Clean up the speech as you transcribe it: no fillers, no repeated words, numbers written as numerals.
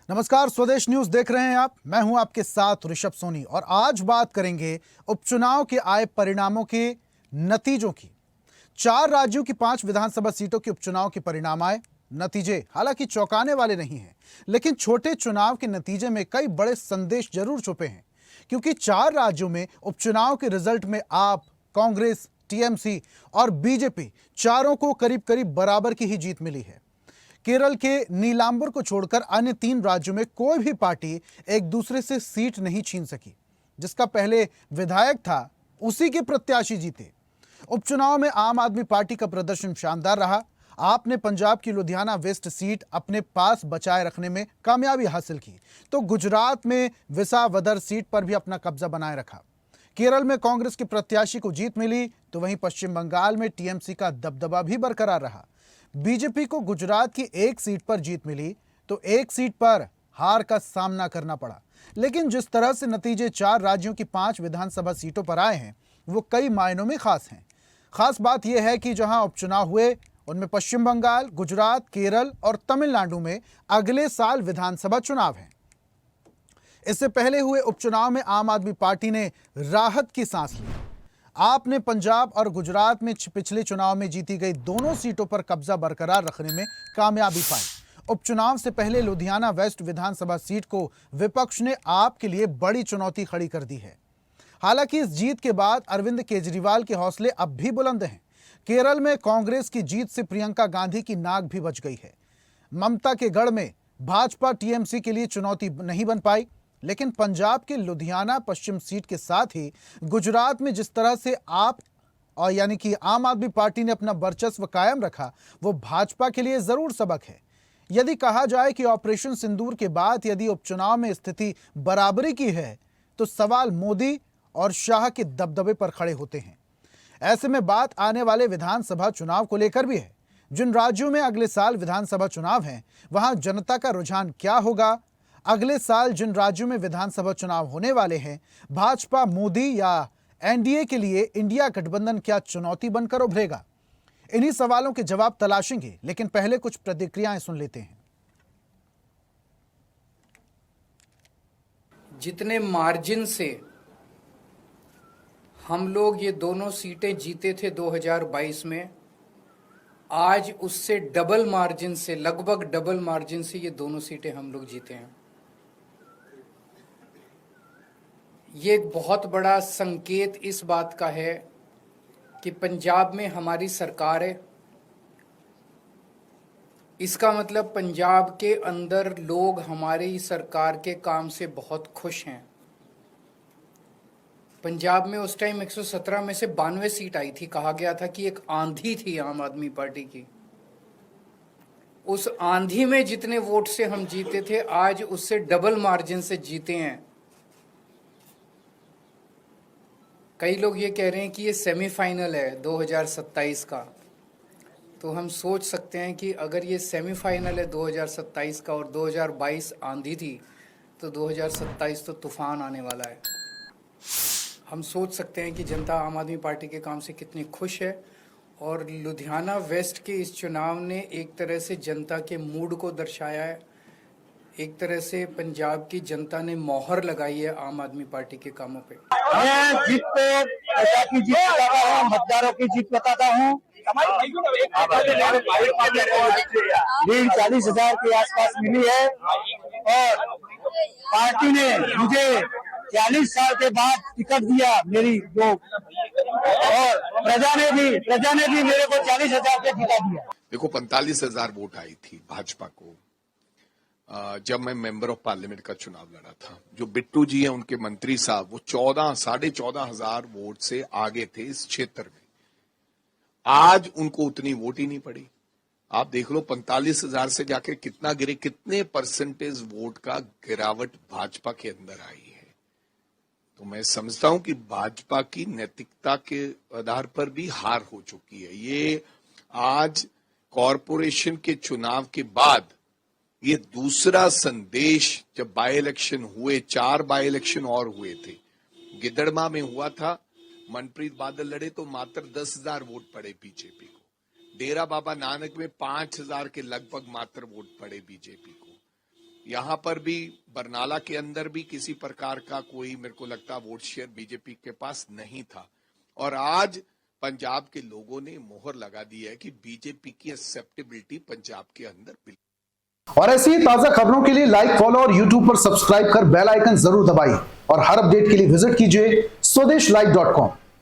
नमस्कार, स्वदेश न्यूज देख रहे हैं आप। मैं हूं आपके साथ ऋषभ सोनी और आज बात करेंगे उपचुनाव के आए परिणामों के नतीजों की। 4 राज्यों की 5 विधानसभा सीटों के उपचुनाव के परिणाम आए। नतीजे हालांकि चौंकाने वाले नहीं हैं, लेकिन छोटे चुनाव के नतीजे में कई बड़े संदेश जरूर छुपे हैं, क्योंकि 4 राज्यों में उपचुनाव के रिजल्ट में आप, कांग्रेस, टीएमसी और बीजेपी चारों को करीब करीब बराबर की ही जीत मिली है। केरल के नीलांबर को छोड़कर अन्य 3 राज्यों में कोई भी पार्टी एक दूसरे से सीट नहीं छीन सकी। जिसका पहले विधायक था, उसी के प्रत्याशी जीते। उपचुनाव में आम आदमी पार्टी का प्रदर्शन शानदार रहा। आपने पंजाब की लुधियाना वेस्ट सीट अपने पास बचाए रखने में कामयाबी हासिल की, तो गुजरात में विसावदर सीट पर भी अपना कब्जा बनाए रखा। केरल में कांग्रेस के प्रत्याशी को जीत मिली, तो वहीं पश्चिम बंगाल में टीएमसी का दबदबा भी बरकरार रहा। बीजेपी को गुजरात की एक सीट पर जीत मिली, तो एक सीट पर हार का सामना करना पड़ा। लेकिन जिस तरह से नतीजे 4 राज्यों की 5 विधानसभा सीटों पर आए हैं, वो कई मायनों में खास हैं। खास बात यह है कि जहां उपचुनाव हुए, उनमें पश्चिम बंगाल, गुजरात, केरल और तमिलनाडु में अगले साल विधानसभा चुनाव हैं। इससे पहले हुए उपचुनाव में आम आदमी पार्टी ने राहत की सांस ली। आपने पंजाब और गुजरात में पिछले चुनाव में जीती गई दोनों सीटों पर कब्जा बरकरार रखने में कामयाबी पाई। उपचुनाव से पहले लुधियाना वेस्ट विधानसभा सीट को विपक्ष ने आपके लिए बड़ी चुनौती खड़ी कर दी है। हालांकि इस जीत के बाद अरविंद केजरीवाल के हौसले अब भी बुलंद हैं। केरल में कांग्रेस की जीत से प्रियंका गांधी की नाक भी बच गई है। ममता के गढ़ में भाजपा टीएमसी के लिए चुनौती नहीं बन पाई, लेकिन पंजाब के लुधियाना पश्चिम सीट के साथ ही गुजरात में जिस तरह से आप और यानी कि आम आदमी पार्टी ने अपना वर्चस्व कायम रखा, वो भाजपा के लिए जरूर सबक है। यदि कहा जाए कि ऑपरेशन सिंदूर के बाद यदि उपचुनाव में स्थिति बराबरी की है, तो सवाल मोदी और शाह के दबदबे पर खड़े होते हैं। ऐसे में बात आने वाले विधानसभा चुनाव को लेकर भी है। जिन राज्यों में अगले साल विधानसभा चुनाव हैं, वहां जनता का रुझान क्या होगा? अगले साल जिन राज्यों में विधानसभा चुनाव होने वाले हैं, भाजपा, मोदी या एनडीए के लिए इंडिया गठबंधन क्या चुनौती बनकर उभरेगा? इन्हीं सवालों के जवाब तलाशेंगे, लेकिन पहले कुछ प्रतिक्रियाएं सुन लेते हैं। जितने मार्जिन से हम लोग ये दोनों सीटें जीते थे 2022 में, आज उससे डबल मार्जिन से, लगभग डबल मार्जिन से ये दोनों सीटें हम लोग जीते हैं। ये एक बहुत बड़ा संकेत इस बात का है कि पंजाब में हमारी सरकार है। इसका मतलब पंजाब के अंदर लोग हमारी सरकार के काम से बहुत खुश हैं। पंजाब में उस टाइम 117 में से 92 सीट आई थी। कहा गया था कि एक आंधी थी आम आदमी पार्टी की। उस आंधी में जितने वोट से हम जीते थे, आज उससे डबल मार्जिन से जीते हैं। कई लोग ये कह रहे हैं कि ये सेमीफाइनल है 2027 का, तो हम सोच सकते हैं कि अगर ये सेमीफाइनल है 2027 का और 2022 आंधी थी, तो 2027 तो तूफान आने वाला है। हम सोच सकते हैं कि जनता आम आदमी पार्टी के काम से कितनी खुश है। और लुधियाना वेस्ट के इस चुनाव ने एक तरह से जनता के मूड को दर्शाया है। एक तरह से पंजाब की जनता ने मोहर लगाई है आम आदमी पार्टी के कामों पे। मैं जीत पे प्रजा की जीत बताता हूँ, मतदारों की जीत बताता हूँ। लीड 40,000 के आसपास मिली है और पार्टी ने मुझे 40 साल के बाद टिकट दिया मेरी जो, और प्रजा ने भी मेरे को 40,000 पे जिता दिया। देखो, 45,000 वोट आई थी भाजपा को जब मैं मेंबर ऑफ पार्लियामेंट का चुनाव लड़ा था। जो बिट्टू जी हैं, उनके मंत्री साहब, वो 14,500 वोट से आगे थे इस क्षेत्र में। आज उनको उतनी वोट ही नहीं पड़ी। आप देख लो 45,000 से जाके कितना गिरे, कितने परसेंटेज वोट का गिरावट भाजपा के अंदर आई है। तो मैं समझता हूं कि भाजपा की नैतिकता के आधार पर भी हार हो चुकी है। ये आज कॉरपोरेशन के चुनाव के बाद ये दूसरा संदेश, जब बाई इलेक्शन हुए, 4 बाई इलेक्शन और हुए थे। गिदड़मा में हुआ था, मनप्रीत बादल लड़े तो मात्र 10,000 वोट पड़े बीजेपी को। डेरा बाबा नानक में 5,000 के लगभग मात्र वोट पड़े बीजेपी को। यहां पर भी बरनाला के अंदर भी किसी प्रकार का कोई मेरे को लगता वोट शेयर बीजेपी के पास नहीं था। और आज पंजाब के लोगों ने मोहर लगा दी है कि बीजेपी की एक्सेप्टेबिलिटी पंजाब के अंदर बिल्कुल। और ऐसी ही ताजा खबरों के लिए लाइक, फॉलो और यूट्यूब पर सब्सक्राइब कर बेल आइकन जरूर दबाइए और हर अपडेट के लिए विजिट कीजिए स्वदेशलाइव.com।